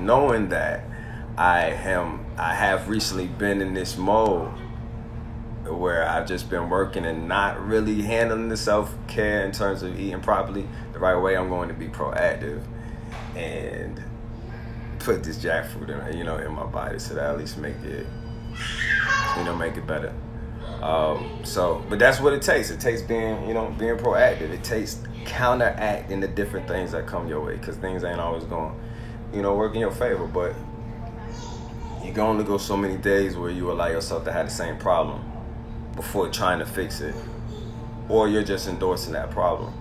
knowing that I have recently been in this mode where I've just been working and not really handling the self-care in terms of eating properly the right way. I'm going to be proactive and put this jackfruit in my body, so that at least make it better. But that's what it takes. It takes being proactive. It takes counteracting the different things that come your way, because things ain't always going work in your favor. But you can only go so many days where you allow yourself to have the same problem before trying to fix it, or you're just endorsing that problem,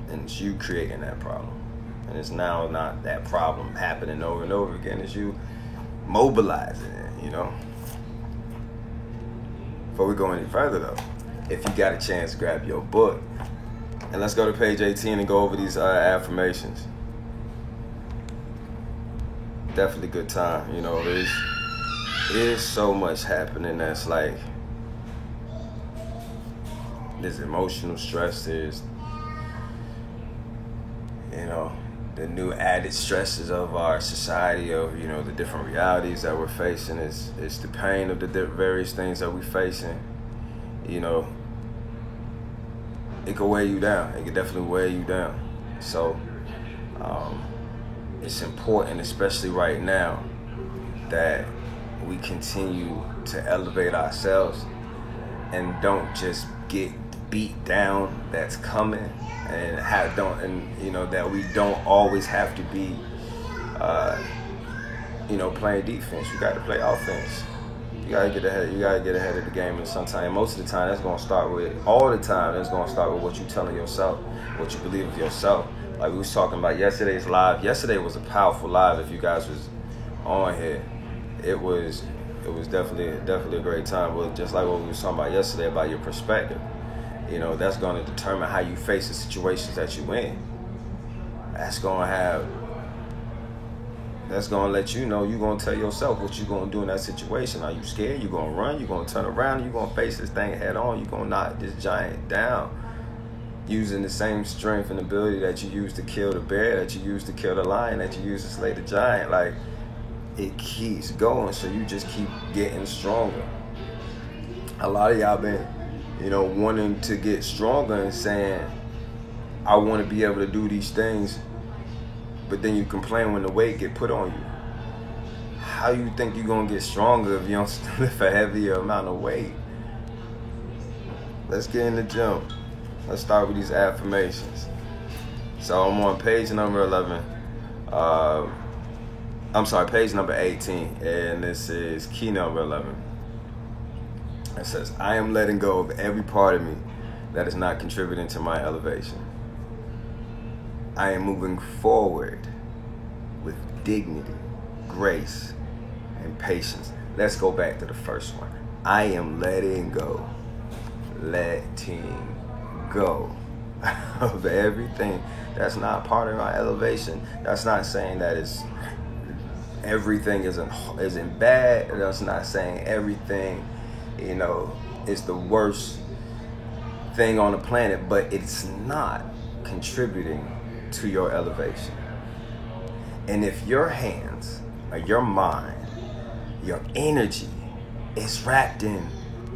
and it's you creating that problem, and it's now not that problem happening over and over again. It's you mobilizing it. Before we go any further, though, if you got a chance, grab your book and let's go to page 18 and go over these affirmations. Definitely good time. There's so much happening that's like, there's emotional stress, there's the new added stresses of our society, of the different realities that we're facing. It's the pain of the various things that we're facing. It could weigh you down. It could definitely weigh you down. So it's important, especially right now, that we continue to elevate ourselves and don't just get beat down that's coming, and that we don't always have to be playing defense. You got to play offense. You gotta get ahead of the game, and sometimes, most of the time, that's gonna start with what you telling yourself, what you believe of yourself. Like we was talking about yesterday's live. Yesterday was a powerful live. If you guys was on here, it was definitely a great time. But just like what we was talking about yesterday about your perspective, that's going to determine how you face the situations that you in. That's going to let you know. You're going to tell yourself what you're going to do in that situation. Are you scared? You're going to run? You're going to turn around? You're going to face this thing head on? You're going to knock this giant down using the same strength and ability that you used to kill the bear, that you used to kill the lion, that you used to slay the giant. Like, it keeps going, so you just keep getting stronger. A lot of y'all been wanting to get stronger and saying, I want to be able to do these things, but then you complain when the weight get put on you. How you think you're going to get stronger if you don't lift a heavier amount of weight? Let's get in the gym. Let's start with these affirmations. So I'm on page number 11. Page number 18, and this is key number 11. It says, I am letting go of every part of me that is not contributing to my elevation. I am moving forward with dignity, grace, and patience. Let's go back to the first one. I am letting go of everything that's not part of my elevation. That's not saying that everything isn't bad. That's not saying everything is the worst thing on the planet, but it's not contributing to your elevation. And if your hands or your mind, your energy is wrapped in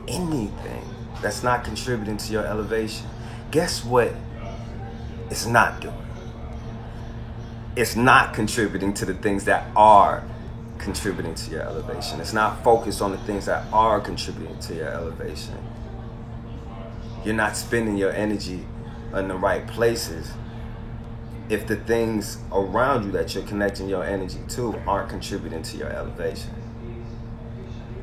anything that's not contributing to your elevation, guess what it's not doing? It's not contributing to the things that are contributing to your elevation. It's not focused on the things that are contributing to your elevation. You're not spending your energy in the right places if the things around you that you're connecting your energy to aren't contributing to your elevation.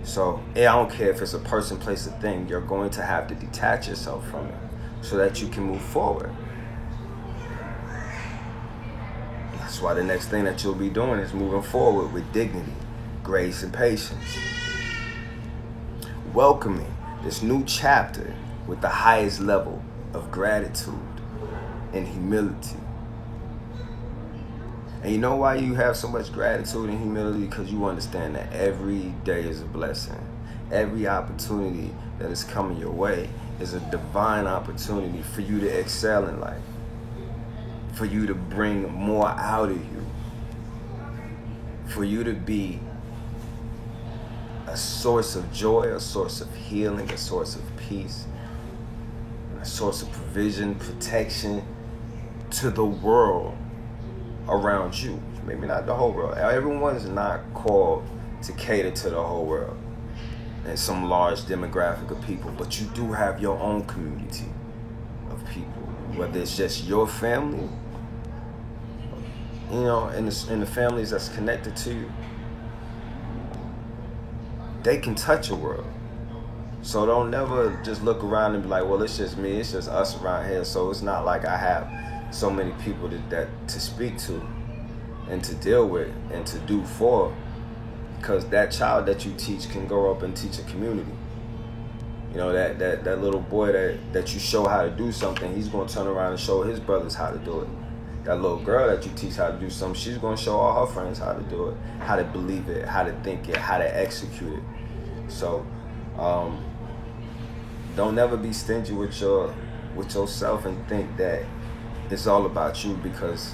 So I don't care if it's a person, place, or thing, you're going to have to detach yourself from it so that you can move forward. That's why the next thing that you'll be doing is moving forward with dignity, grace, and patience. Welcoming this new chapter with the highest level of gratitude and humility. And you know why you have so much gratitude and humility? Because you understand that every day is a blessing. Every opportunity that is coming your way is a divine opportunity for you to excel in life, for you to bring more out of you, for you to be a source of joy, a source of healing, a source of peace, a source of provision, protection to the world around you. Maybe not the whole world. Everyone is not called to cater to the whole world and some large demographic of people, but you do have your own community of people, whether it's just your family, you know, and the families that's connected to you. They can touch a world. So don't never just look around and be like, well, it's just me, it's just us around here, so it's not like I have so many people that to speak to and to deal with and to do for, because that child that you teach can grow up and teach a community. You know, that little boy that you show how to do something, he's going to turn around and show his brothers how to do it. That little girl that you teach how to do something, she's going to show all her friends how to do it, how to believe it, how to think it, how to execute it. So don't never be stingy with yourself and think that it's all about you, because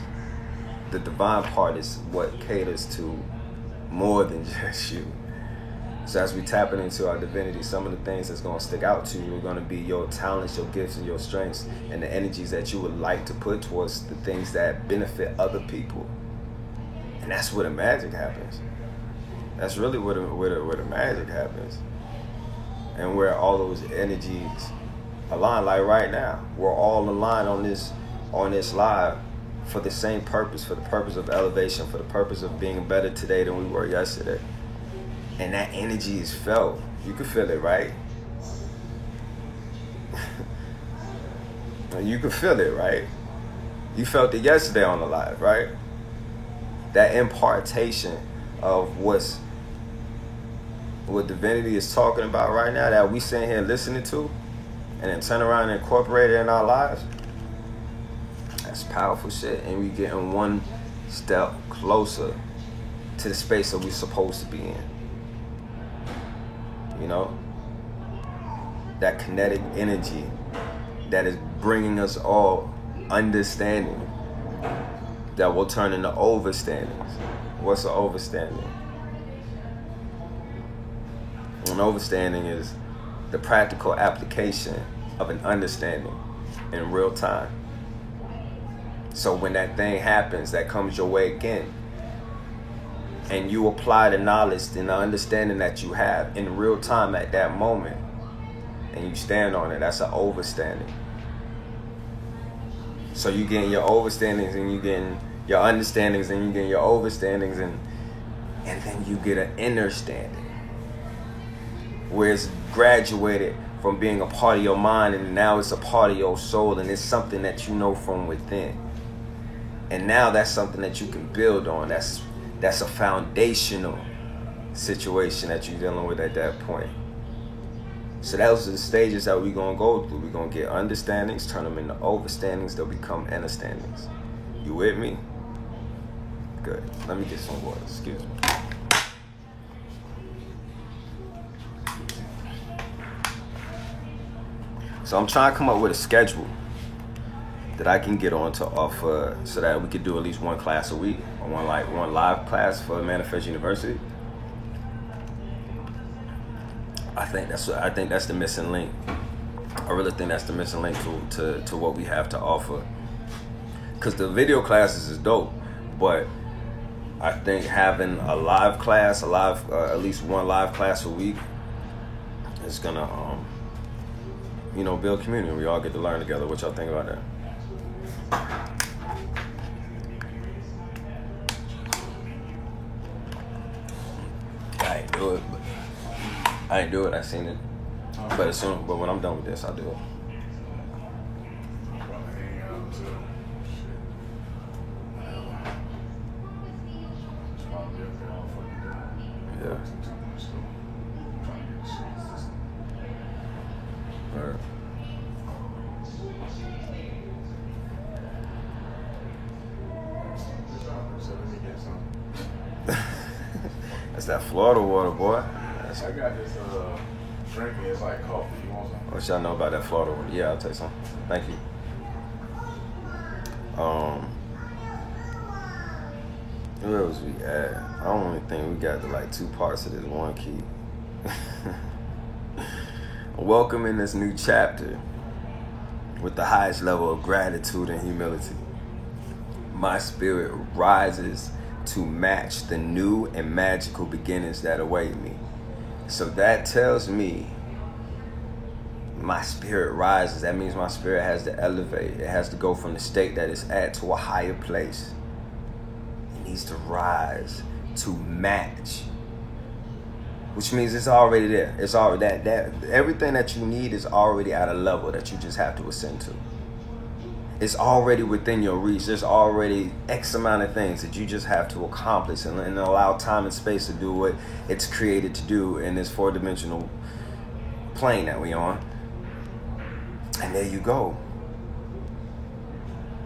the divine part is what caters to more than just you. So as we tapping into our divinity, some of the things that's going to stick out to you are going to be your talents, your gifts, and your strengths, and the energies that you would like to put towards the things that benefit other people. And that's where the magic happens. That's really where the magic happens. And where all those energies align. Like right now, we're all aligned on this live for the same purpose, for the purpose of elevation, for the purpose of being better today than we were yesterday. And that energy is felt. You can feel it, right? You can feel it, right? You felt it yesterday on the live, right? That impartation of what divinity is talking about right now, that we sitting here listening to, and then turn around and incorporate it in our lives. That's powerful shit. And we getting one step closer to the space that we're supposed to be in. You know, that kinetic energy that is bringing us all understanding that will turn into overstandings. What's an overstanding? An overstanding is the practical application of an understanding in real time. So when that thing happens, that comes your way again, and you apply the knowledge and the understanding that you have in real time at that moment, and you stand on it, that's an overstanding. So you getting your overstandings, and you getting your understandings, and you getting your overstandings, and then you get an understanding, where it's graduated from being a part of your mind, and now it's a part of your soul, and it's something that you know from within. And now that's something that you can build on. That's a foundational situation that you're dealing with at that point. So those are the stages that we're going to go through. We're going to get understandings, turn them into overstandings, they'll become understandings. You with me? Good. Let me get some water. Excuse me. So I'm trying to come up with a schedule that I can get on to offer, so that we could do at least one class a week, or one live class for Manifest University. I think that's the missing link. I really think that's the missing link to what we have to offer. Because the video classes is dope, but I think having a live class, at least one live class a week, is gonna build community. We all get to learn together. What y'all think about that? I ain't do it. I seen it. But when I'm done with this, I'll do it. Yeah. All right. That's that Florida water, boy. I got this drink. It's like coffee. You want some? What y'all know about that Florida water? Yeah, I'll take some. Thank you. Where was we at? I don't even think we got to like 2 parts of this one key. Welcome in this new chapter with the highest level of gratitude and humility. My spirit rises to match the new and magical beginnings that await me. So that tells me my spirit rises. That means my spirit has to elevate. It has to go from the state that it's at to a higher place. It needs to rise to match, which means it's already there. It's already that everything that you need is already at a level that you just have to ascend to. It's already within your reach. There's already X amount of things that you just have to accomplish and allow time and space to do what it's created to do in this 4-dimensional plane that we on. And there you go.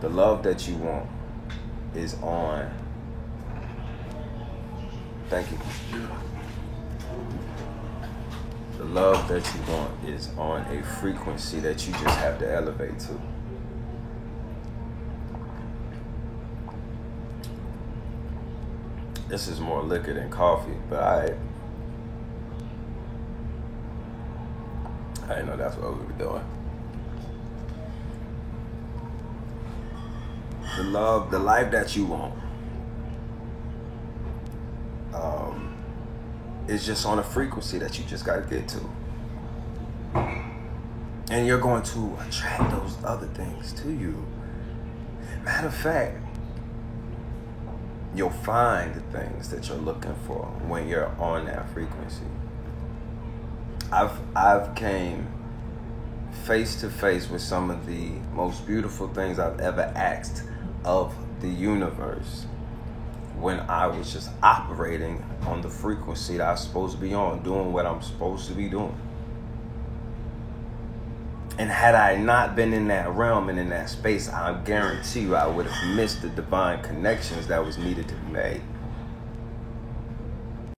The love that you want is on. Thank you. The love that you want is on a frequency that you just have to elevate to. This is more liquor than coffee, but I didn't know that's what we were doing. The love, the life that you want is just on a frequency that you just got to get to. And you're going to attract those other things to you. Matter of fact, you'll find the things that you're looking for when you're on that frequency. I've came face to face with some of the most beautiful things I've ever asked of the universe when I was just operating on the frequency that I was supposed to be on, doing what I'm supposed to be doing. And had I not been in that realm and in that space, I guarantee you I would have missed the divine connections that was needed to be made.